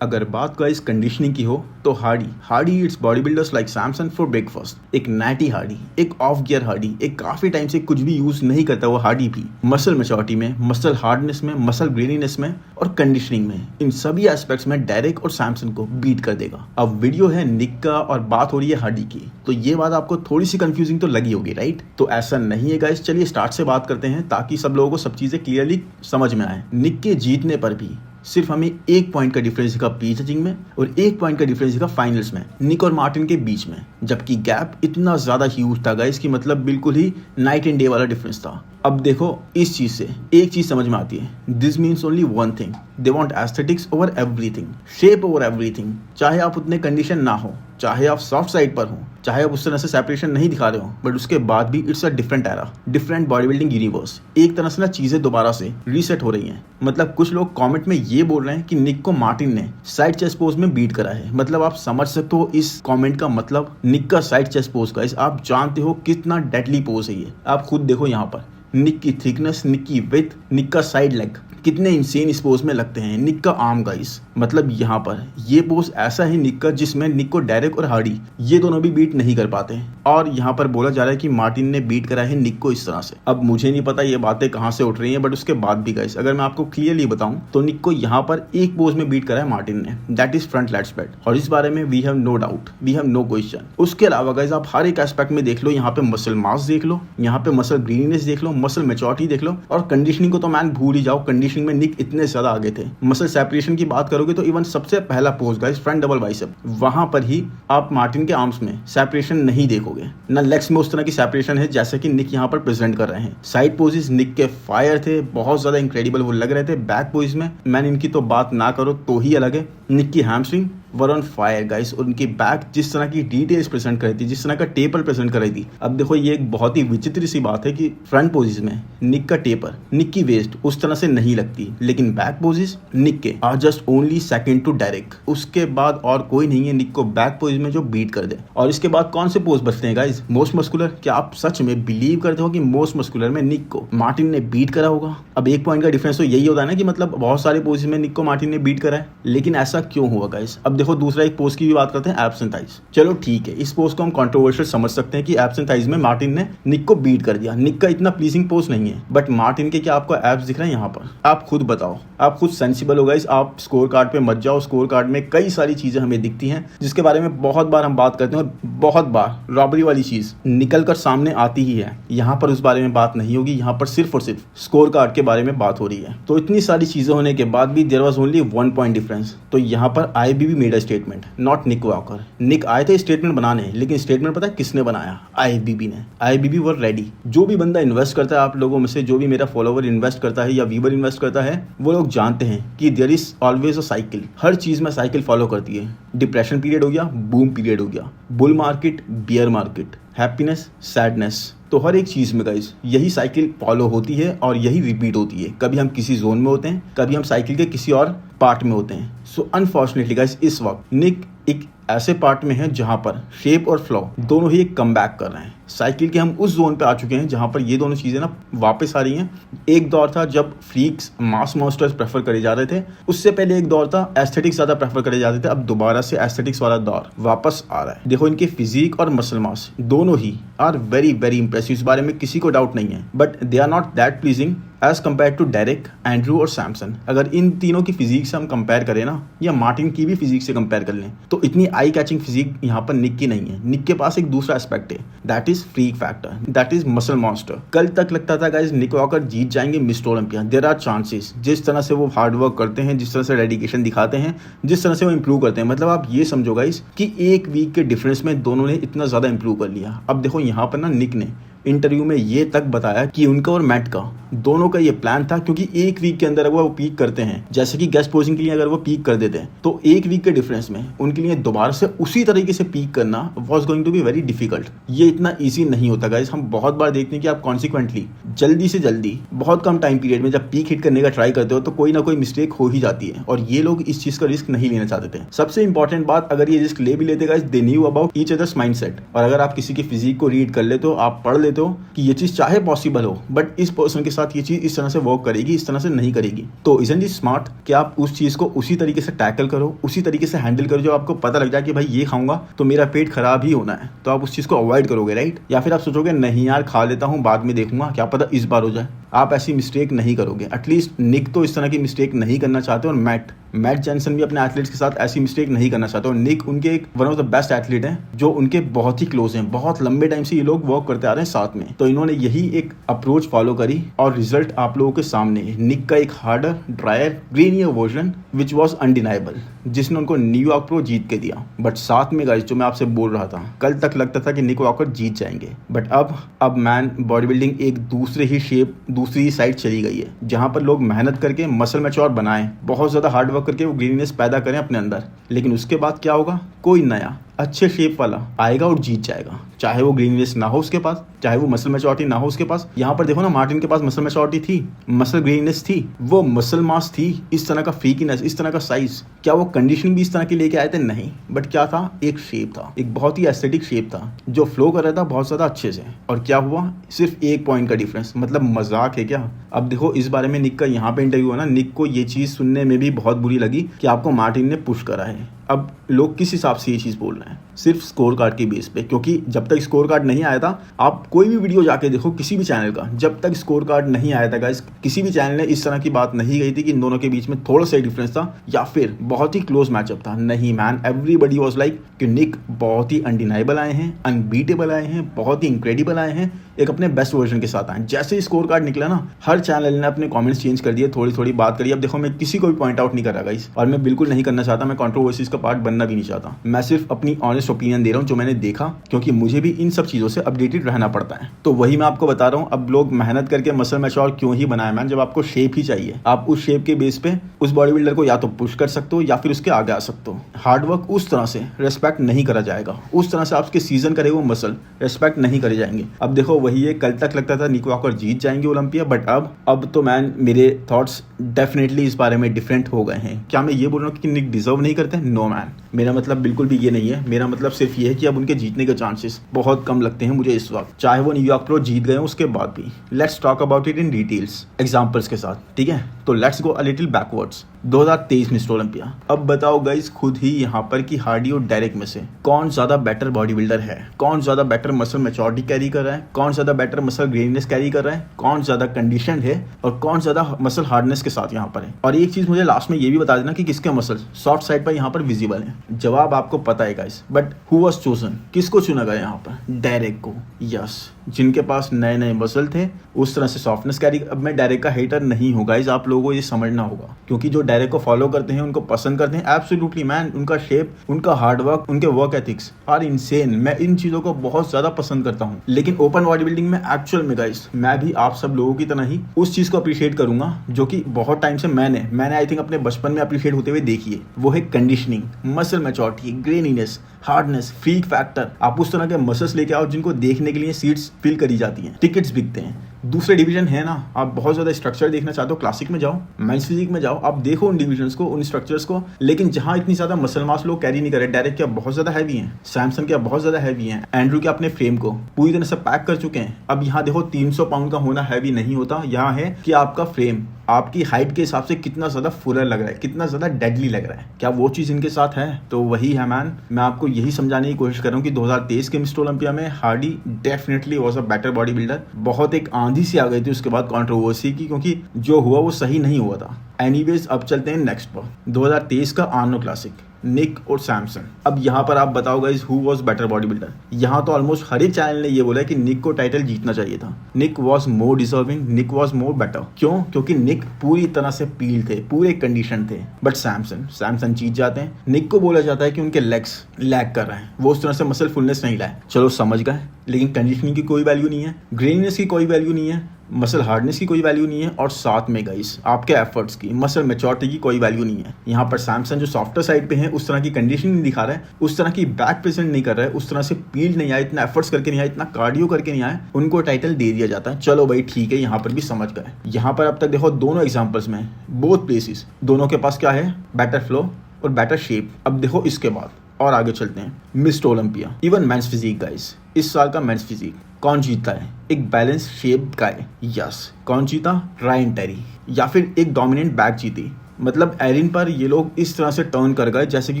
अगर बात guys conditioning की हो तो Hardy its body builders like Samson for breakfast. एक नैटी हार्डी, एक ऑफ गियर हार्डी, एक काफी टाइम से कुछ भी यूज नहीं करता वो हार्डी भी मसल मेच्योरिटी में, मसल हार्डनेस में, मसल ग्रेनीनेस में और कंडीशनिंग में, इन सभी एस्पेक्ट्स में डेरेक और सैमसन को बीट कर देगा। अब वीडियो है निक का और बात हो रही है हार्डी की, तो ये बात आपको थोड़ी सी कंफ्यूजिंग तो लगी होगी, राइट? तो ऐसा नहीं है गाइस, चलिए स्टार्ट से बात करते हैं ताकि सब लोगों को सब चीजें क्लियरली समझ में आए। निक के जीतने पर भी सिर्फ हमें 1 पॉइंट का डिफरेंस दिखा प्री जजिंग में और 1 पॉइंट का डिफरेंस दिखा फाइनल्स में निक और मार्टिन के बीच में, जबकि गैप इतना ज्यादा ह्यूज था गाइस कि मतलब बिल्कुल ही नाइट एंड डे वाला डिफरेंस था। अब देखो, इस चीज से एक चीज समझ में आती है, this means only one thing, they want aesthetics over everything, shape over everything. चाहे आप उतने कंडीशन ना हो, चाहे आप सॉफ्ट साइड पर हो, चाहे आप उस तरह से सेपरेशन नहीं दिखा रहे हो, बट उसके बाद भी it's a different era, different body building universe. एक तरह से ना चीजें दोबारा से रीसेट हो रही हैं। मतलब कुछ लोग कमेंट में ये बोल रहे हैं कि निक को मार्टिन ने साइड चेस्ट पोज में बीट करा है। मतलब आप समझ सकते हो इस कमेंट का मतलब, निक का साइड चेस्ट पोज का आप जानते हो कितना डेडली पोज है ये। आप खुद देखो यहाँ पर निक की थिकनेस, निक की विड्थ, निक का साइड लेग कितने इंसेन इस पोज में लगते हैं। निक का आर्म गाइस, मतलब यहाँ पर ये पोज ऐसा है निक का जिसमें निक को डेरेक और हार्डी ये दोनों भी बीट नहीं कर पाते हैं। और यहाँ पर बोला जा रहा है कि मार्टिन ने बीट करा है निक को इस तरह से। अब मुझे नहीं पता ये बातें कहाँ से उठ रही हैं, बट उसके बाद भी गाइस अगर मैं आपको क्लियरली बताऊं तो निक को यहाँ पर एक पोज में बीट करा है मार्टिन ने, that is front lat spread. और इस बारे में we have no doubt, we have no question. उसके अलावा गाइस आप हर एक एस्पेक्ट में देख लो, यहाँ पे मसल मास देख लो, यहाँ पे मसल ग्रीननेस देख लो, मसल मेच्योरिटी देख लो, और कंडीशनिंग को तो मैन भूल ही जाओ। कंडीशनिंग में निक इतने ज्यादा आगे थे। मसल सेपरेशन की बात करोगे तो इवन सबसे पहला pose guys front double bicep, वहां पर ही आप मार्टिन के आर्म्स में सेपरेशन नहीं देखोगे, ना लेग्स में उस तरह की सेपरेशन है जैसे कि निक यहाँ पर प्रेजेंट कर रहे हैं। साइड पोजेस निक के फायर थे, बहुत ज्यादा इंक्रेडिबल वो लग रहे थे। बैक पोज में मैन इनकी तो बात ना करो तो ही अलग है। निक की hamstring were on fire guys, उनकी बैक जिस तरह की डिटेल्स प्रेजेंट कर रही थी, जिस तरह का टेपर प्रेजेंट कर रही थी। अब देखो ये एक बहुत ही विचित्र सी बात है कि फ्रंट पोजिस में निक का टेपर, निक की वेस्ट उस तरह से नहीं लगती, लेकिन बैक पोजिस निक के are just only second to Derek. उसके बाद और कोई नहीं है निक को बैक पोजिस में जो बीट कर दे। और इसके बाद कौन से पोज बचते हैं गाइस? Most muscular. क्या आप सच में बिलीव करते हो कि मोस्ट मस्कुलर में निक को मार्टिन ने बीट करा होगा? अब 1 पॉइंट का डिफरेंस तो यही होता है ना कि मतलब बहुत सारे पोजिस में निक को मार्टिन ने बीट करा है, लेकिन ऐसा क्यों हुआ गाइस? अब देखो दूसरा एक पोज की भी बात करते हैं, एब्सेंट थाइज। चलो ठीक है, इस पोज को हम कंट्रोवर्शियल समझ सकते हैं कि एब्सेंट थाइज में मार्टिन ने निक को बीट कर दिया। निक का इतना प्लीजिंग पोज नहीं है, बट मार्टिन के क्या आपको एब्स दिख रहे हैं यहाँ पर? आप खुद बताओ, आप खुद सेंसिबल हो गाइस। आप स्कोर कार्ड पे मत जाओ, स्कोर कार्ड में कई सारी चीजें हमें दिखती हैं जिसके बारे में बहुत बार हम बात करते हैं, और बहुत बार रॉबरी वाली चीज निकल कर सामने आती ही है। यहाँ पर उस बारे में बात नहीं होगी, यहाँ पर सिर्फ और सिर्फ स्कोर कार्ड के बारे में बात हो रही है। तो इतनी सारी चीजें होने के बाद भी there was only 1 point difference. तो यहाँ पर IBB made a statement, not Nick Walker. Nick आए थे स्टेटमेंट बनाने, लेकिन स्टेटमेंट पता है किसने बनाया? आईबीबी ने। IBB were ready. जो भी बंदा इन्वेस्ट करता है, आप लोगों में से जो भी मेरा फॉलोवर इन्वेस्ट करता है या व्यूवर इन्वेस्ट करता है, वो लोग जानते हैं कि there is always a cycle. हर चीज में साइकिल फॉलो करती है। डिप्रेशन पीरियड हो गया, बूम पीरियड हो गया, bull market, beer market, happiness, sadness. तो हर एक चीज में गाइस यही साइकिल फॉलो होती है और यही रिपीट होती है। कभी हम किसी जोन में होते हैं, कभी हम साइकिल के किसी और पार्ट में होते हैं। सो अनफॉर्चुनेटली गाइस इस वक्त निक एक ऐसे पार्ट में है जहां पर शेप और फ्लो दोनों ही एक कमबैक कर रहे हैं। साइकिल के हम उस जोन पे आ चुके हैं जहां पर ये दोनों चीजें ना वापस आ रही हैं। एक दौर था जब फ्रीक्स, मास मॉन्स्टर्स प्रेफर करे जा रहे थे, उससे पहले एक दौर था एस्थेटिक्स ज्यादा प्रेफर करे जाते थे। अब दोबारा से एस्थेटिक्स वाला दौर वापस आ रहा है। देखो इनके फिजिक और मसल मास दोनों ही आर वेरी वेरी इंप्रेसिव, इस बारे में किसी को डाउट नहीं है, but they are not that pleasing as compared to Derek, Andrew और सैमसन। अगर इन तीनों की फिजिक से हम कंपेयर करें ना, या मार्टिन की भी फिजिक से कंपेयर कर लें, तो इतनी आई कैचिंग फिजिक यहाँ पर निक की नहीं है। निक के पास एक दूसरा एस्पेक्ट है, that is freak factor, that is muscle monster. कल तक लगता था गाइस निक वॉकर जीत जाएंगे mister Olympia. There are chances, जिस तरह से वो हार्ड वर्क करते हैं, जिस तरह से डेडिकेशन दिखाते हैं, जिस तरह से वो इंप्रूव करते हैं। मतलब आप ये समझो गाइस कि 1 वीक के डिफरेंस में दोनों ने इतना ज्यादा इंप्रूव कर लिया। अब देखो यहाँ पर ना निक ने इंटरव्यू में ये तक बताया कि उनका और मैट का दोनों का ये प्लान था, क्योंकि 1 वीक के अंदर अगर वो पीक करते हैं, जैसे कि गेस्ट पोजिंग के लिए अगर वो पीक कर देते हैं, तो 1 वीक के डिफरेंस में उनके लिए दोबारा से उसी तरीके से पीक करना was going to be very difficult. ये इतना ईजी नहीं होता गाइस। हम बहुत बार देखते हैं कि आप कॉन्सिक्वेंटली जल्दी से जल्दी बहुत कम टाइम पीरियड में जब पीक हिट करने का ट्राई करते हो तो कोई ना कोई मिस्टेक हो ही जाती है, और ये लोग इस चीज का रिस्क नहीं लेना चाहते थे। सबसे इंपॉर्टेंट बात, अगर ये रिस्क ले भी लेते guys, they knew about each others mindset. और अगर आप किसी की फिजिक को रीड कर लेते हो, आप पढ़ लेते लेते हो कि ये चीज़ चाहे पॉसिबल हो बट इस पर्सन के साथ ये चीज़ इस तरह से वर्क करेगी, इस तरह से नहीं करेगी। तो इज़न्ट इट स्मार्ट कि आप उस चीज़ को उसी तरीके से टैकल करो, उसी तरीके से हैंडल करो, जो आपको पता लग जाए कि भाई ये खाऊंगा तो मेरा पेट खराब ही होना है, तो आप उस चीज़ को अवॉइड करोगे, राइट? या फिर आप सोचोगे नहीं यार खा लेता हूँ, बाद में देखूंगा, क्या पता इस बार हो जाए। आप ऐसी मिस्टेक नहीं करोगे। एटलीस्ट निक तो इस तरह की मिस्टेक नहीं करना चाहते, और मैट जेनसन भी अपने एथलीट्स के साथ ऐसी मिस्टेक नहीं करना चाहते। और निक उनके एक one of the best athlete हैं, जो उनके बहुत ही क्लोज हैं, बहुत लंबे टाइम से ये लोग वर्क करते आ रहे हैं साथ में। तो इन्होंने यही एक अप्रोच फॉलो करी और रिजल्ट आप लोगों के सामने है। निक का एक harder, dryer, Grenier version which was undeniable, जिसने उनको न्यूयॉर्क प्रो जीत के दिया। बट साथ में गाइस, जो मैं आपसे बोल रहा था, कल तक लगता था कि निक वॉकर जीत जाएंगे, बट अब मैन बॉडी बिल्डिंग एक दूसरे ही शेप, दूसरी साइड चली गई है, जहां पर लोग मेहनत करके मसल मैच्योर बनाएं, बहुत ज्यादा हार्ड वर्क करके वो ग्रीननेस पैदा करें अपने अंदर। लेकिन उसके बाद क्या होगा? कोई नया अच्छे शेप वाला आएगा और जीत जाएगा, चाहे वो ग्रीननेस ना हो उसके पास, चाहे वो मसल मैच्योरिटी ना हो उसके पास। यहाँ पर देखो ना, मार्टिन के पास मसल मैच्योरिटी थी, मसल ग्रीननेस थी, वो मसल मास थी, इस तरह का फ्रीकीनेस, इस तरह का साइज। क्या वो कंडीशनिंग भी इस तरह की लेके आए थे? नहीं, बट क्या था? एक शेप था, एक बहुत ही एस्थेटिक शेप था जो फ्लो कर रहा था बहुत ज्यादा अच्छे से। और क्या हुआ? सिर्फ 1 पॉइंट का डिफरेंस। मतलब मजाक है क्या? अब देखो, इस बारे में निक का यहाँ पे इंटरव्यू है ना, निक को ये चीज सुनने में भी बहुत बुरी लगी कि आपको मार्टिन ने पुश करा है। अब लोग किस हिसाब से ये चीज़ बोल रहे हैं? सिर्फ स्कोर कार्ड के बेस पे, क्योंकि जब तक स्कोर कार्ड नहीं आया था, आप कोई भी वीडियो जाके देखो किसी भी चैनल का, जब तक स्कोर कार्ड नहीं आया था गाइस, किसी भी चैनल ने इस तरह की बात नहीं कही थी कि इन दोनों के बीच में थोड़ा सा डिफरेंस था या फिर बहुत ही क्लोज मैचअप था। नहीं मैन, एवरीबडी वाज लाइक कि निक बहुत ही अनडिनाइबल आए हैं, अनबीटेबल आए हैं, बहुत ही इनक्रेडिबल आए हैं, एक अपने बेस्ट वर्जन के साथ आए। जैसे ही स्कोर कार्ड निकला ना, हर चैनल ने अपने कमेंट्स चेंज कर दिए, थोड़ी थोड़ी बात करी। अब देखो, मैं किसी को भी पॉइंट आउट नहीं कर रहा गाइस, और मैं बिल्कुल नहीं करना चाहता, मैं कंट्रोवर्सीज का पार्ट बनना भी नहीं चाहता। मैं सिर्फ अपनी ऑनेस्ट ओपिनियन दे रहा हूँ जो मैंने देखा, क्योंकि मुझे भी इन सब चीज़ों से अपडेटेड रहना पड़ता है। तो वही मैं आपको बता रहा हूँ। अब लोग मेहनत करके मसल मैच्योर क्यों ही बनाए मैन, जब आपको शेप ही चाहिए। आप उस शेप के बेस पे उस बॉडी बिल्डर को या तो पुश कर सकते हो या फिर उसके आगे आ सकते हो। हार्डवर्क उस तरह से रेस्पेक्ट नहीं करा जाएगा, उस तरह से आपके सीजन करे वो मसल रेस्पेक्ट नहीं करे जाएंगे। अब देखो, वही है, कल तक लगता था निक वॉकर जीत जाएंगे ओलंपिया, बट अब तो मैन मेरे थॉट्स डेफिनेटली इस बारे में डिफरेंट हो गए हैं। क्या मैं ये बोल रहा हूँ कि निक डिजर्व नहीं करते? नो मैन, मेरा मतलब बिल्कुल भी ये नहीं है। मेरा मतलब सिर्फ ये है कि अब उनके जीतने के चांसेस बहुत कम लगते हैं मुझे इस वक्त, चाहे वो न्यूयॉर्क प्रो जीत गए उसके बाद भी। Let's talk about it in details, examples के साथ, ठीक है? तो let's go a little backwards. 2023 mister Olympia. अब बताओ गाइस खुद ही यहाँ पर कि हार्डी और डेरेक में से कौन ज्यादा बेटर बॉडी बिल्डर है, कौन ज्यादा बेटर मसल मैच्योरिटी कैरी कर रहा है, कौन ज्यादा बेटर मसल ग्रेननेस कैरी कर रहा है, कौन ज्यादा कंडीशन है और कौन ज्यादा मसल हार्डनेस के साथ यहाँ पर है। और एक चीज मुझे लास्ट में ये भी बता देना कि किसके मसल सॉफ्ट साइड पर यहाँ पर विजिबल है। जवाब आपको पता है guys, but who was chosen? किसको चुना गया यहाँ पर? डेरेक को। यस, जिनके पास नए नए मसल थे, उस तरह से सॉफ्टनेस कैरी। अब मैं डेरेक का हेटर नहीं हूँ गाइस, आप लोगों को ये समझना होगा, क्योंकि जो डेरेक को फॉलो करते हैं, उनको पसंद करते हैं, एब्सोल्युटली मैन, उनका शेप, उनका हार्डवर्क, उनके वर्क एथिक्स आर इनसेन। मैं इन चीजों को बहुत ज्यादा पसंद करता हूँ। लेकिन ओपन बॉडी बिल्डिंग में एक्चुअल में गाइस, मैं भी आप सब लोगों की तरह ही उस चीज को अप्रिशिएट करूंगा जो कि बहुत टाइम से मैंने आई थिंक अपने बचपन में अप्रिशिएट होते हुए देखी है। वो है conditioning, muscle maturity, graininess, hardness, freak factor. आप उस तरह के मसल्स लेके आओ जिनको देखने के लिए सीट्स फिल करी जाती हैं, टिकट्स बिकते हैं। दूसरे डिवीजन है ना, आप बहुत ज्यादा स्ट्रक्चर देखना चाहते हो, क्लासिक में जाओ, मेंस फिजिक में जाओ, आप देखो उन डिविजन्स को, उन स्ट्रक्चर्स को। लेकिन जहां इतनी ज्यादा मसल मास लोग कैरी नहीं करे, डायरेक्ट क्या बहुत ज्यादा हैवी हैं, सैमसन क्या बहुत ज्यादा हैवी हैं, एंड्रू क्या अपने फ्रेम को पूरी तरह से पैक कर चुके हैं। अब यहाँ देखो, 300 पाउंड का होना हैवी नहीं होता, यहाँ है कि आपका फ्रेम आपकी हाइट के हिसाब से कितना ज्यादा फुलर लग रहा है, कितना ज्यादा डेडली लग रहा है। क्या वो चीज इनके साथ है? तो वही है मैन, मैं आपको यही समझाने की कोशिश कर रहा हूँ कि 2023 के मिस्टर ओलंपिया में Hardy definitely was a better body builder. बहुत एक आंधी सी आ गई थी उसके बाद कंट्रोवर्सी की, क्योंकि जो हुआ वो सही नहीं हुआ था। एनीवेज, अब चलते हैं नेक्स्ट पर, 2023 का आर्नो क्लासिक, निक और सैमसन। अब यहाँ पर आप बताओ guys, who was better body builder? यहाँ तो ऑलमोस्ट हर एक चैनल ने ये बोला है कि निक को टाइटल जीतना चाहिए था। Nick was more deserving, Nick was more better. क्यों? क्योंकि निक पूरी तरह से पील थे, पूरे कंडीशन थे। बट सैमसन जीत जाते हैं। निक को बोला जाता है कि उनके लेग्स लैग कर रहे हैं, वो उस तरह से मसल फुलनेस नहीं लाए। चलो समझ गए, लेकिन कंडीशनिंग की कोई वैल्यू नहीं है, ग्रेननेस की कोई वैल्यू नहीं है, मसल हार्डनेस की कोई वैल्यू नहीं है, और साथ में गाइस आपके एफर्ट्स की, मसल मैच्योरिटी की कोई वैल्यू नहीं है। यहाँ पर सैमसन जो सॉफ्टर साइड पे है, उस तरह की कंडीशनिंग नहीं दिखा रहा है, उस तरह की बैक प्रेजेंट नहीं कर रहा है, उस तरह से पील नहीं आया, इतना एफर्ट्स करके नहीं आया, इतना कार्डियो करके नहीं आया, उनको टाइटल दे दिया जाता है। चलो भाई ठीक है, यहाँ पर भी समझ गए। यहाँ पर अब तक देखो दोनों एग्जाम्पल्स में, बोथ प्लेसेस, दोनों के पास क्या है? बेटर फ्लो और बेटर शेप। अब देखो इसके बाद और आगे चलते हैं। Mister Olympia, even men's physique guys, इस साल का मेंस फिजिक कौन जीतता है? एक बैलेंस शेप गाय, यस। कौन जीता? Ryan Terry. या फिर एक डोमिनेंट बैक जीती। मतलब एरिन पर ये लोग इस तरह से टर्न कर गए जैसे कि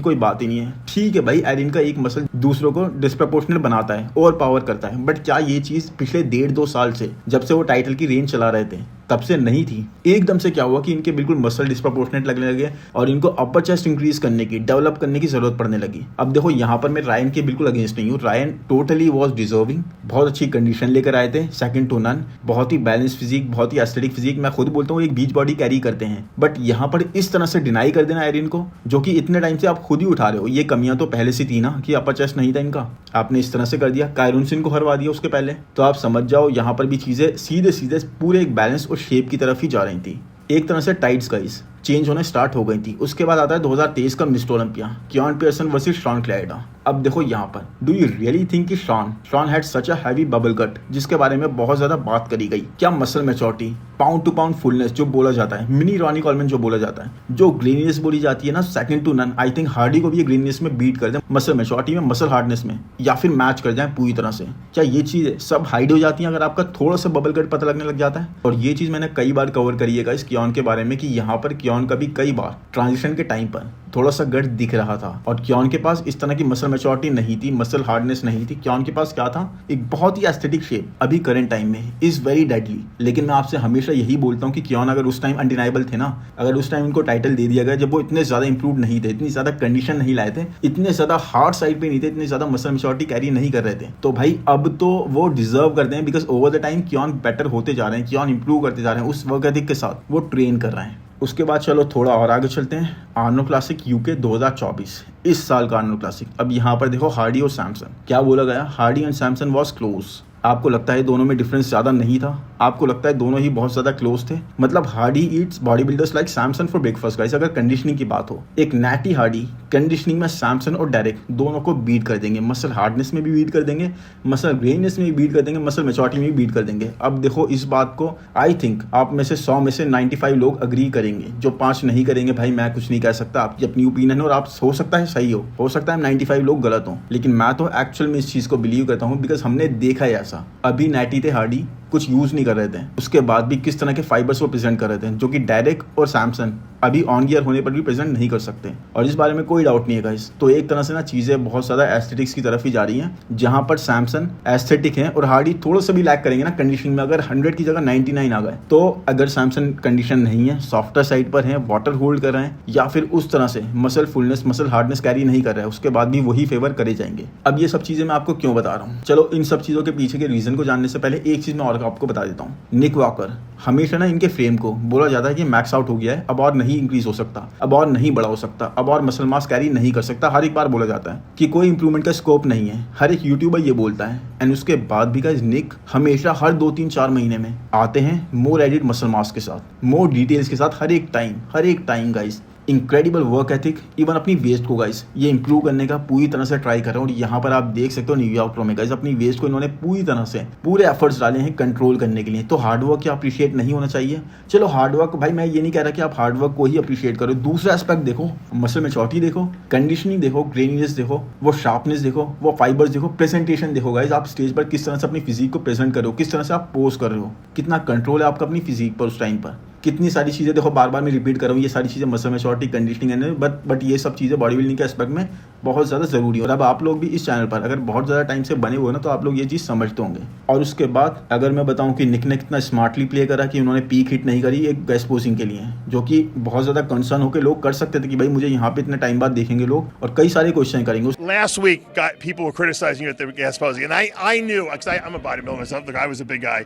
कोई बात ही नहीं है। ठीक है भाई, एरिन का एक मसल दूसरों को डिस्प्रपोर्शनल बनाता है, ओवर पावर करता है, बट क्या ये चीज पिछले 1.5-2 साल से, जब से वो टाइटल की रेंज चला रहे थे, तब से नहीं थी? एकदम से क्या हुआ कि इनके बिल्कुल मसल डिस्प्रपोर्शनेट लगने लगे और इनको अपर चेस्ट इंक्रीज करने की, डेवलप करने की जरूरत पड़ने लगी। अब देखो यहाँ पर मैं रायन के बिल्कुल अगेंस्ट नहीं हूँ। रायन टोटली वॉज डिजर्विंग, बहुत अच्छी कंडीशन लेकर आए थे, सेकंड टू नन, बहुत ही बैलेंस फिजिक, बहुत ही एस्थेटिक फिजिक। मैं खुद बोलता हूँ एक बीच बॉडी कैरी करते हैं, बट यहाँ पर इस तरह से डिनाई कर देना एरिन को, जो कि इतने टाइम से आप खुद ही उठा रहे हो। ये कमियां तो पहले से थी ना कि अपर चेस्ट नहीं था इनका, आपने इस तरह से कर दिया, कायरून सिंह को हरवा दिया उसके पहले। तो आप समझ जाओ यहाँ पर भी चीजें सीधे सीधे पूरे एक बैलेंस और शेप की तरफ ही जा रही थी। एक तरह से टाइट्स गाइस चेंज होने स्टार्ट हो गई थी। उसके बाद आता है 2023 का mister Olympia, Keone Pearson versus Shaun Clarida. अब देखो यहाँ पर, डू यू रियली थिंक कि Shaun had such a heavy bubble cut, जिसके बारे में बहुत ज्यादा बात करी गई? क्या muscle maturity, pound to pound fullness जो बोला जाता है, मिनी रॉनी कॉलमैन जो बोला जाता है, जो ग्रेनीनेस बोली जाती है ना, second to none. I think Hardy को भी ये ग्रेनीनेस में बीट कर दे, मसल मैच्योरिटी में, मसल हार्डनेस में, या फिर मैच कर जाए पूरी तरह से। क्या ये चीजें सब हाइड हो जाती है अगर आपका थोड़ा सा बबल कट पता लगने लग जाता है? और ये चीज मैंने कई बार कवर करी है इस कियान के बारे में कि यहाँ पर कियान का भी कई बार ट्रांजिशन के टाइम पर थोड़ा सा गट दिख रहा था और कियान के पास इस तरह की मसल मैच्योरिटी नहीं थी, मसल हार्डनेस नहीं थी। कियान के पास क्या था? एक बहुत ही एस्थेटिक शेप अभी करंट टाइम में इज वेरी डेडली। लेकिन मैं आपसे हमेशा यही बोलता हूँ कि कियान अगर उस टाइम अनडिनाइबल थे ना, अगर उस टाइम उनको टाइटल दे दिया गया जब वो इतने ज्यादा इंप्रूव नहीं थे, इतनी ज्यादा कंडीशन नहीं लाए थे, इतने ज्यादा हार्ड साइड पे नहीं थे, इतने ज्यादा मसल मैच्योरिटी कैरी नहीं कर रहे थे, तो भाई अब तो वो डिजर्व करते हैं। Because over the time Keone better होते जा रहे हैं, कियान इंप्रूव करते जा रहे हैं, उस वर्क एथिक के साथ वो ट्रेन कर रहे हैं। उसके बाद चलो थोड़ा और आगे चलते हैं। आर्नोल्ड क्लासिक यूके 2024, इस साल का आर्नोल्ड क्लासिक। अब यहाँ पर देखो हार्डी और सैमसन, क्या बोला गया? Hardy and Samson was close. आपको लगता है दोनों में डिफरेंस ज्यादा नहीं था? आपको लगता है दोनों ही बहुत ज्यादा क्लोज थे? मतलब Hardy Yeats body builders like Samson for breakfast guys. अगर कंडीशनिंग की बात हो, एक नैटी हार्डी कंडीशनिंग में सैमसन और डेरेक दोनों को बीट कर देंगे, मसल हार्डनेस में भी बीट कर देंगे, मसल ग्रेननेस में भी बीट कर देंगे, मसल मैच्योरिटी में भी बीट कर देंगे। अब देखो इस बात को आई थिंक आप में से 100 में से 95 लोग अग्री करेंगे, जो 5 नहीं करेंगे भाई मैं कुछ नहीं कह सकता, आपकी अपनी ओपिनियन है और आप हो सकता है सही हो सकता है 95 लोग गलत हो, लेकिन मैं तो एक्चुअल में इस चीज को बिलीव करता हूँ बिकॉज हमने देखा है ऐसा। अभी नैटी थे हार्डी, कुछ यूज नहीं कर रहे थे, उसके बाद भी किस तरह के फाइबर्स वो प्रेजेंट कर रहे थे, जो कि डेरेक और सैमसन अभी ऑन गियर होने पर भी प्रेजेंट नहीं कर सकते, और इस बारे में कोई डाउट नहीं है गाइस। तो एक तरह से ना चीजें बहुत ज्यादा एस्थेटिक्स की तरफ ही जा रही हैं, जहां पर सैमसन एस्थेटिक है और हार्डी थोड़ा सा भी लैक करेंगे ना कंडीशनिंग में। अगर 100 की जगह 99 आ गए, तो अगर सैमसन कंडीशन नहीं है, सॉफ्टर साइड पर है, वाटर होल्ड कर रहे हैं, या फिर उस तरह से muscle fullness, muscle hardness carry नहीं कर रहा है, उसके बाद भी वही फेवर करे जाएंगे। अब ये सब चीजें मैं आपको क्यों बता रहा हूँ, चलो इन सब चीजों के पीछे के रीजन को जानने से पहले एक चीज मैं और आपको बता देता हूँ। निक वॉकर, हमेशा ना इनके फ्रेम को बोला जाता है कि मैक्स आउट हो गया है, अब और नहीं इंक्रीज हो सकता, अब और नहीं बड़ा हो सकता, अब और मसल मास कैरी नहीं कर सकता। हर एक बार बोला जाता है कि कोई इंप्रूवमेंट का स्कोप नहीं है, हर एक यूट्यूबर ये बोलता है। एंड उसके बाद भी गाइस निक हमेशा हर 2-3-4 महीने में आते हैं मोर एडिड मसल मास के साथ, मोर डिटेल्स के साथ, हर एक time guys. Incredible work ethic, even अपनी वेस्ट को गाइस ये इंप्रूव करने का पूरी तरह से ट्राई कर रहे हैं। और यहाँ पर आप देख सकते हो न्यूयॉर्क प्रो में गाइस अपनी वेस्ट को इन्होंने पूरी तरह से पूरे एफर्ट्स डाले हैं कंट्रोल करने के लिए। तो हार्डवर्क क्या अप्रिशिएट नहीं होना चाहिए? चलो हार्डवर्क भाई, मैं ये नहीं कह रहा कि आप हार्डवर्क को ही अप्रिशिएट करो, दूसरा एस्पेक्ट देखो, मसल मैच्योरिटी देखो, कंडीशनिंग देखो, ग्रेनीनेस देखो, वो शार्पनेस देखो, वो फाइबर्स देखो, प्रेजेंटेशन देखो गाइस। आप स्टेज पर किस तरह से अपनी फिजिक को प्रेजेंट कर रहे हो, किस तरह से आप पोज कर रहे हो, कितना कंट्रोल है आपका अपनी फिजिक पर उस टाइम पर, कितनी सारी चीज़ें देखो, बार बार मैं रिपीट कर रहा हूँ, ये सारी चीज़ें मसल मैच्योरिटी, कंडीशनिंग है, बट ये सब चीज़ें बॉडी बिल्डिंग के एस्पेक्ट में बहुत ज़्यादा ज़रूरी है। और अब आप लोग भी इस चैनल पर अगर बहुत ज़्यादा टाइम से बने हुए ना, तो आप लोग ये चीज़ समझते होंगे। और उसके बाद अगर मैं बताऊँ कि निक ने कितना स्मार्टली प्ले करा कि उन्होंने पीक हिट नहीं करी एक गेस्ट पोजिंग के लिए, जो कि बहुत ज़्यादा कंसर्न होकर लोग कर सकते थे कि भाई मुझे यहाँ पे इतने टाइम बाद देखेंगे लोग और कई सारे क्वेश्चन करेंगे। Last week, people were criticizing you at the guest posing, and I knew, because I'm a bodybuilder myself. Look, I was a big guy.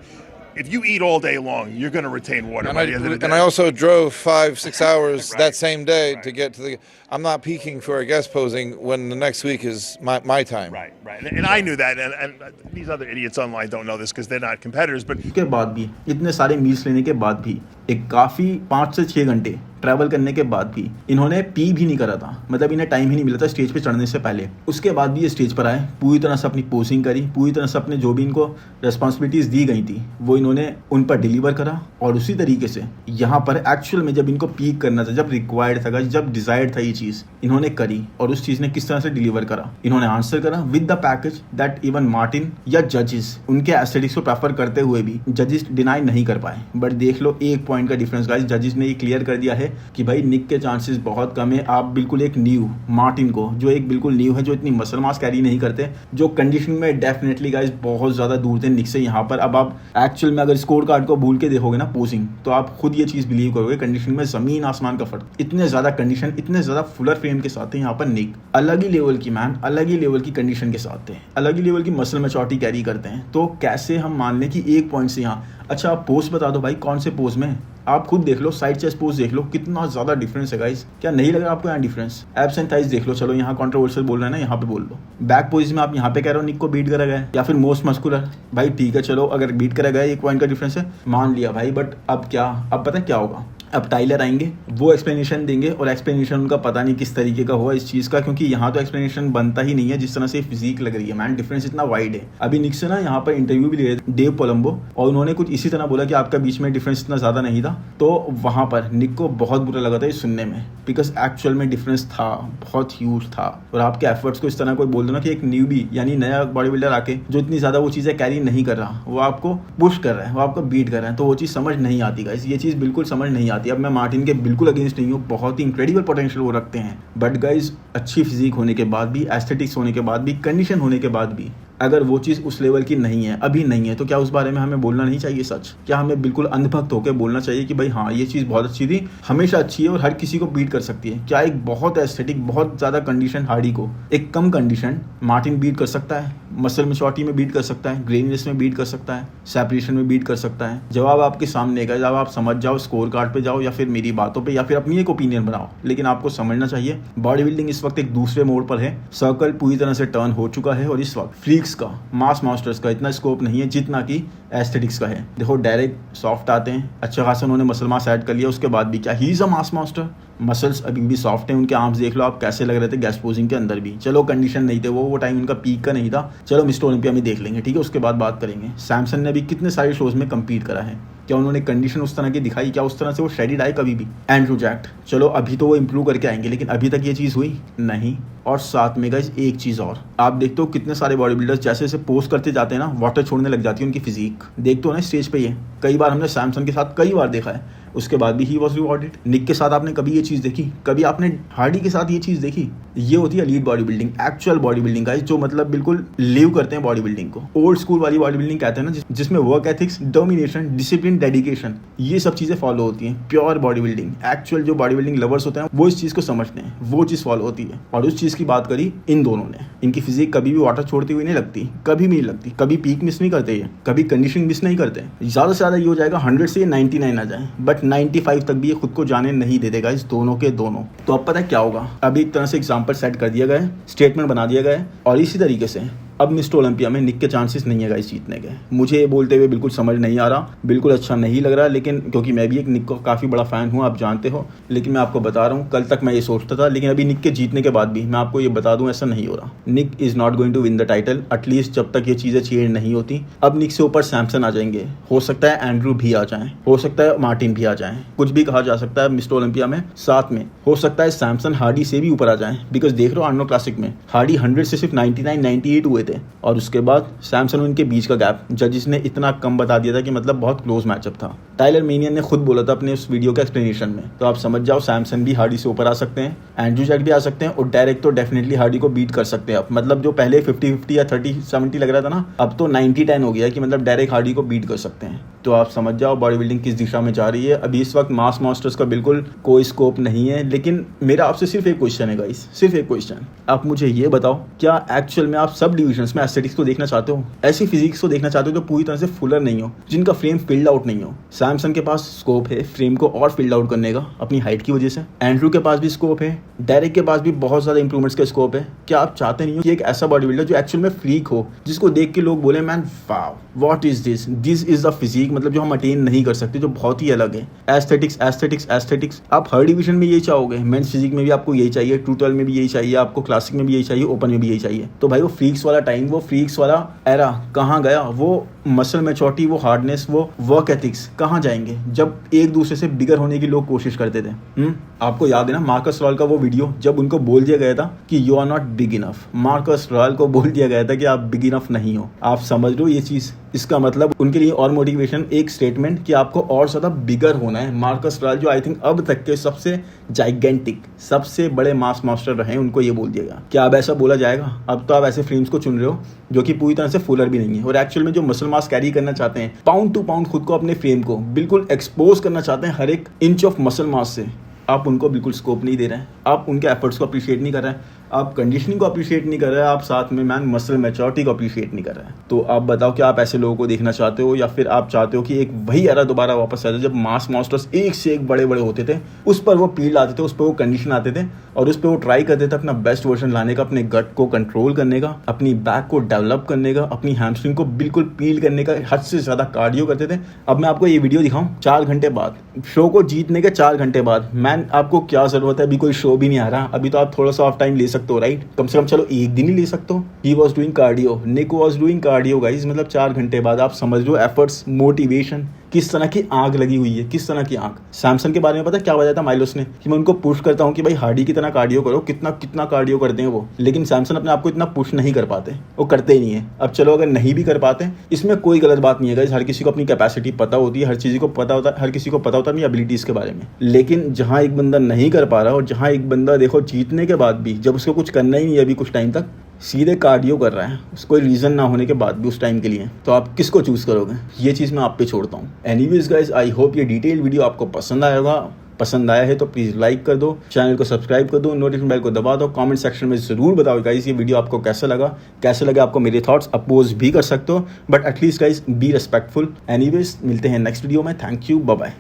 If you eat all day long, you're going to retain water by the end of the day. And I also drove 5-6 hours that same day to get to the. I'm not peaking for a guest posing when the next week is my time. Right. And I knew that, and these other idiots online don't know this because they're not competitors. But के बाद भी इतने सारे meals लेने के बाद भी एक काफ़ी 5 से 6 घंटे ट्रैवल करने के बाद भी इन्होंने पी भी नहीं करा था, मतलब इन्हें टाइम ही नहीं मिला था स्टेज पे चढ़ने से पहले। उसके बाद भी ये स्टेज पर आए, पूरी तरह से अपनी पोजिंग करी, पूरी तरह से अपने जो भी इनको रिस्पॉन्सिबिलिटीज दी गई थी वो इन्होंने उन पर डिलीवर करा। और उसी तरीके से यहाँ पर एक्चुअल में जब इनको पीक करना था, जब रिक्वायर्ड था, जब डिजायर्ड था ये चीज, इन्होंने करी। और उस चीज ने किस तरह से डिलीवर करा, इन्होंने आंसर करा with the package that even Martin या जजेस उनके एस्थेटिक्स को प्रेफर करते हुए भी जजेस डिनाई नहीं कर पाए। बट देख लो एक पॉइंट का डिफरेंस गाइस, जजेस ने ये क्लियर कर दिया है कि भाई निक के चांसेस बहुत कम है। आप बिल्कुल एक न्यू मार्टिन को, जो एक बिल्कुल न्यू है, जो इतनी मसल मास कैरी नहीं करते, जो कंडीशनिंग में डेफिनेटली गाइस बहुत ज्यादा दूर थे निक से, यहाँ पर अब आप एक्चुअल में अगर स्कोर कार्ड को भूल के देखोगे ना पोजिंग, तो आप खुद ये चीज बिलीव करोगे कंडीशन में जमीन आसमान का फर्क। इतने ज्यादा कंडीशन, इतने ज्यादा फुलर फ्रेम के साथ थे यहाँ पर निक, अलग ही लेवल की मैन, अलग ही लेवल की कंडीशन के साथ थे, अलग ही लेवल की मसल मैच्योरिटी कैरी करते हैं। तो कैसे हम मान लें कि एक पॉइंट से यहाँ, अच्छा आप पोज बता दो भाई कौन से पोज में, आप खुद देख लो, साइड चेस्ट पोज देख लो, कितना ज्यादा डिफरेंस है गाइस। क्या नहीं लग रहा आपको यहाँ डिफरेंस? एब्स एंड थाइज देख लो, चलो यहाँ कंट्रोवर्शियल बोल रहे हैं ना, यहाँ पे बोल लो। बैक पोज में आप यहाँ पे कह रहे हो निक को बीट करा गया या फिर मोस्ट मस्कुलर, भाई ठीक है चलो, अगर बीट करा गया एक पॉइंट का डिफरेंस है मान लिया भाई, बट अब क्या, अब पता है क्या होगा, अब टाइलर आएंगे, वो एक्सप्लेनेशन देंगे, और एक्सप्लेनेशन उनका पता नहीं किस तरीके का हुआ इस चीज़ का, क्योंकि यहाँ तो एक्सप्लेनेशन बनता ही नहीं है जिस तरह से फिजिक लग रही है मैन, डिफरेंस इतना वाइड है। अभी निक से ना यहाँ पर इंटरव्यू भी ले रहे डेव कोलंबो, और उन्होंने कुछ इसी तरह बोला कि आपका बीच में डिफरेंस इतना ज़्यादा नहीं था। तो वहाँ पर निक को बहुत बुरा लगा था ये सुनने में, बिकॉज एक्चुअल में डिफरेंस था, बहुत ह्यूज था। और आपके एफर्ट्स को इस तरह कोई बोल दो ना कि एक न्यूबी यानी नया बॉडी बिल्डर आके जो इतनी ज़्यादा वो चीज़ें कैरी नहीं कर रहा, वो आपको पुश कर रहा है, वो आपको बीट कर रहा है, तो वो चीज़ समझ नहीं आती गाइस, ये चीज़ बिल्कुल समझ नहीं आती। अब मैं मार्टिन के बिल्कुल अगेंस्ट नहीं हूँ, बहुत ही इंक्रेडिबल पोटेंशियल वो रखते हैं, बट गाइज अच्छी फिजिक होने के बाद भी, एस्थेटिक्स होने के बाद भी, कंडीशन होने के बाद भी, अगर वो चीज़ उस लेवल की नहीं है, अभी नहीं है, तो क्या उस बारे में हमें बोलना नहीं चाहिए सच? क्या हमें बिल्कुल अंधभक्त होकर बोलना चाहिए कि भाई हाँ ये चीज़ बहुत अच्छी थी, हमेशा अच्छी है और हर किसी को बीट कर सकती है? क्या एक बहुत एस्थेटिक, बहुत ज़्यादा कंडीशन हार्डी को एक कम कंडीशन मार्टिन बीट कर सकता है? मसल मैच्योरिटी में बीट कर सकता है, ग्रेनीनेस में बीट कर सकता है, सेपरेशन में बीट कर सकता है? जवाब आपके सामने है, जब आप समझ जाओ, स्कोर कार्ड पे जाओ या फिर मेरी बातों पे या फिर अपनी एक ओपिनियन बनाओ, लेकिन आपको समझना चाहिए बॉडी बिल्डिंग इस वक्त एक दूसरे मोड़ पर है, सर्कल पूरी तरह से टर्न हो चुका है, और इस वक्त फ्रीक्स का, मास मास्टर्स का इतना स्कोप नहीं है जितना कि एस्थेटिक्स का है। देखो डायरेक्ट सॉफ्ट आते हैं, अच्छा खासा उन्होंने मसल मास ऐड कर लिया, उसके बाद भी क्या he is a mass master? Muscles अभी भी सॉफ्ट हैं, उनके आर्म्स देख लो आप कैसे लग रहे थे गेस्ट पोजिंग के अंदर भी। चलो कंडीशन नहीं थे, वो टाइम उनका पीक का नहीं था, चलो मिस्टर ओलंपिया में देख लेंगे, ठीक है, उसके बाद बात करेंगे। सैमसन ने भी कितने सारे शोज में कम्पीट करा है, क्या उन्होंने कंडीशन उस तरह की दिखाई? क्या उस तरह से वो शेडिड आए कभी भी? एंड्रू जैक्ट, चलो अभी तो वो इंप्रूव करके आएंगे, लेकिन अभी तक ये चीज़ हुई नहीं। और साथ में गाइस एक चीज़ और, आप देखते हो कितने सारे बॉडी बिल्डर्स जैसे जैसे पोस्ट करते जाते हैं ना, वाटर छोड़ने लग जाती है उनकी फिजिक, देखते हो ना स्टेज पे। ये कई बार हमने सैमसन के साथ कई बार देखा है, उसके बाद भी ही वॉज रिवॉर्डेड। निक के साथ आपने कभी ये चीज़ देखी? कभी आपने हार्डी के साथ ये चीज़ देखी? ये होती है elite body building, actual body building guys, जो मतलब बिल्कुल लिव करते हैं बॉडी बिल्डिंग को। ओल्ड स्कूल वाली बॉडी बिल्डिंग कहते हैं ना, जिसमें work ethics, domination, discipline, dedication, ये सब चीज़ें फॉलो होती हैं। प्योर बॉडी बिल्डिंग, एक्चुअल जो बॉडी बिल्डिंग लवर्स होते हैं वो इस चीज़ को समझते हैं, वो चीज़ फॉलो होती है। और उस चीज़ की बात करी इन दोनों ने, इनकी फिजिक कभी भी वाटर छोड़ती हुई नहीं लगती, कभी भी नहीं लगती, कभी पीक मिस नहीं करते, ये कभी कंडीशनिंग मिस नहीं करते। ज़्यादा से ज़्यादा ये हो जाएगा 100 से 99 आ जाए, बट 95 तक भी ये खुद को जाने नहीं दे देगा, इस दोनों के दोनों। तो अब पता है क्या होगा, अभी एक तरह से एग्जाम्पल सेट कर दिया गया है, स्टेटमेंट बना दिया गया है, और इसी तरीके से अब मिस्टर ओलंपिया में निक के चांसेस नहीं है गाइस जीतने के। मुझे ये बोलते हुए बिल्कुल समझ नहीं आ रहा, बिल्कुल अच्छा नहीं लग रहा, लेकिन क्योंकि मैं भी एक निक का काफ़ी बड़ा फ़ैन हूँ, आप जानते हो, लेकिन मैं आपको बता रहा हूँ, कल तक मैं ये सोचता था, लेकिन अभी निक के जीतने के बाद भी मैं आपको ये बता दूँ ऐसा नहीं हो रहा। Nick is not going to win the title, at least जब तक ये चीज़ें चेंज नहीं होती। अब निक से ऊपर सैमसन आ जाएंगे, हो सकता है एंड्रू भी आ जाएँ, हो सकता है मार्टिन भी आ जाएँ, कुछ भी कहा जा सकता है मिस्टर ओलंपिया में। साथ में हो सकता है सैमसन हार्डी से भी ऊपर आ जाएँ, बिकॉज देख रहे हो आर्नोल्ड क्लासिक में हार्डी 100 से सिर्फ 99-98 हुए थे, और उसके बाद सैमसन उनके बीच का गैप जजिस ने इतना कम बता दिया था कि मतलब बहुत क्लोज मैचअप था। टाइलर मेनियन ने खुद बोला था अपने उस वीडियो के एक्सप्लेनेशन में, तो आप समझ जाओ सैमसन भी हार्डी से ऊपर आ सकते हैं, एंड्रू जैक भी आ सकते हैं, और डायरेक्ट तो डेफिनेटली हार्डी को बीट कर सकते हैं। अब मतलब जो पहले 50-50 या 30-70 लग रहा था ना, अब तो 90-10 हो गया कि मतलब डायरेक्ट हार्डी को बीट कर सकते हैं। तो आप समझ जाओ बॉडी बिल्डिंग किस दिशा में जा रही है। अभी इस वक्त मास मास्टर्स का बिल्कुल कोई स्कोप नहीं है, लेकिन मेरा आपसे सिर्फ एक क्वेश्चन है गाइस, सिर्फ एक क्वेश्चन, आप मुझे ये बताओ, क्या एक्चुअल में आप सब डिवीजन प्रोपोर्शंस में एस्थेटिक्स को देखना चाहते हो, ऐसी फिजिक्स को देखना चाहते हो जो पूरी तरह से फुलर नहीं हो, जिनका फ्रेम फिल्ड आउट नहीं हो, सैमसंग के पास स्कोप है फ्रेम को और फिल्ड आउट करने का अपनी हाइट की वजह से। एंड्रू के पास भी स्कोप है, डायरेक्ट के पास भी बहुत ज़्यादा इंप्रूवमेंट्स का स्कोप है। क्या आप चाहते नहीं हो कि एक ऐसा बॉडी बिल्डर जो एक्चुअल में फ्रीक हो, जिसको देख के लोग बोले man wow what is this, this is the physique, मतलब जो हम अटेन नहीं कर सकते, जो बहुत ही अलग है। एस्थेटिक्स एस्थेटिक्स एस्थेटिक्स, आप हर डिवीजन में यही चाहोगे, मेंस फिजिक में भी आपको यही चाहिए, 212 में भी यही चाहिए, आपको क्लासिक में भी यही चाहिए, ओपन में भी यही चाहिए। तो भाई वो फ्रीक्स वाला टाइम, वो फ्रीक्स वाला एरा कहाँ गया? वो मसल मैच्योरिटी, वो हार्डनेस, वो वर्क एथिक्स कहाँ जाएंगे जब एक दूसरे से बिगर होने की लोग कोशिश करते थे? आपको याद है ना मार्कस रॉयल का वो वीडियो, जब उनको बोल दिया गया था कि you are not big enough, Markus Ruhl को बोल दिया गया था कि आप बिग इनफ नहीं हो। आप समझ लो ये चीज, इसका मतलब उनके लिए और मोटिवेशन एक स्टेटमेंट कि आपको और ज्यादा बिगर होना है। मार्कस रॉयल जो आई थिंक अब तक के सबसे जाइगेंटिक, सबसे बड़े मास मास्टर रहे, उनको ये बोल दिया गया। क्या अब ऐसा बोला जाएगा? अब तो आप ऐसे फ्रेम्स को चुन रहे हो जो कि पूरी तरह से फुलर भी नहीं है, और एक्चुअल में जो मसल मास कैरी करना चाहते हैं, पाउंड टू पाउंड खुद को अपने फ्रेम को बिल्कुल एक्सपोज करना चाहते हैं हर एक इंच ऑफ मसल मास से, आप उनको बिल्कुल स्कोप नहीं दे रहे हैं, आप उनके एफर्ट्स को अप्रिशिएट नहीं कर रहे हैं, आप कंडीशनिंग को अप्रिशिएट नहीं कर रहे हैं, आप साथ में मैन मसल मैच्योरिटी को अप्रिशिएट नहीं कर रहे हैं। तो आप बताओ क्या आप ऐसे लोगों को देखना चाहते हो, या फिर आप चाहते हो कि एक वही एरा दोबारा वापस आ जाए जब मास मास्टर्स एक से एक बड़े बड़े होते थे, उस पर वो पील आते थे, उस पर वो कंडीशन आते थे, और उस पर वो ट्राई करते थे अपना बेस्ट वर्जन लाने का, अपने गट को कंट्रोल करने का, अपनी बैक को डेवलप करने का, अपनी हैमस्ट्रिंग को बिल्कुल पील करने का, हद से ज़्यादा कार्डियो करते थे। अब मैं आपको ये वीडियो दिखाऊं 4 घंटे बाद, शो को जीतने के 4 घंटे बाद, मैन आपको क्या ज़रूरत है? अभी कोई शो भी नहीं आ रहा, अभी तो आप थोड़ा सा ऑफ टाइम ले सकते हो, राइट? कम से कम चलो एक दिन ही ले सकते हो। He was doing cardio, Nick was doing cardio guys, मतलब 4 घंटे बाद आप समझ लो एफर्ट्स, मोटिवेशन, किस तरह की आग लगी हुई है, किस तरह की आग। सैमसंग के बारे में पता क्या बताया था माइलोस ने, कि मैं उनको पुश करता हूँ कि भाई हार्डी की तरह कार्डियो करो, कितना कितना कार्डियो करते हैं वो, लेकिन सैमसंग अपने आप को इतना पुश नहीं कर पाते, वो करते ही नहीं है। अब चलो अगर नहीं भी कर पाते, इसमें कोई गलत बात नहीं है गाइस, हर किसी को अपनी कैपेसिटी पता होती है, हर चीज़ को पता होता है, हर किसी को पता होता है अपनी एबिलिटीज़ के बारे में। लेकिन जहाँ एक बंदा नहीं कर पा रहा, और जहाँ एक बंदा देखो जीतने के बाद भी, जब उसको कुछ करना ही नहीं है अभी कुछ टाइम तक, सीधे कार्डियो कर रहा है, कोई रीज़न ना होने के बाद भी उस टाइम के लिए, तो आप किसको चूज़ करोगे? ये चीज़ मैं आप पे छोड़ता हूँ। एनीवेज गाइस, आई होप ये डिटेल वीडियो आपको पसंद आया होगा। पसंद आया है तो प्लीज़ लाइक कर दो, चैनल को सब्सक्राइब कर दो, नोटिफिकेशन बेल को दबा दो, कमेंट सेक्शन में ज़रूर बताओ गाइस ये वीडियो आपको कैसा लगा, कैसे लगा आपको, मेरे थॉट्स अपोज भी कर सकते हो, but at least guys be respectful. Anyways मिलते हैं नेक्स्ट वीडियो में, थैंक यू, बाय बाय।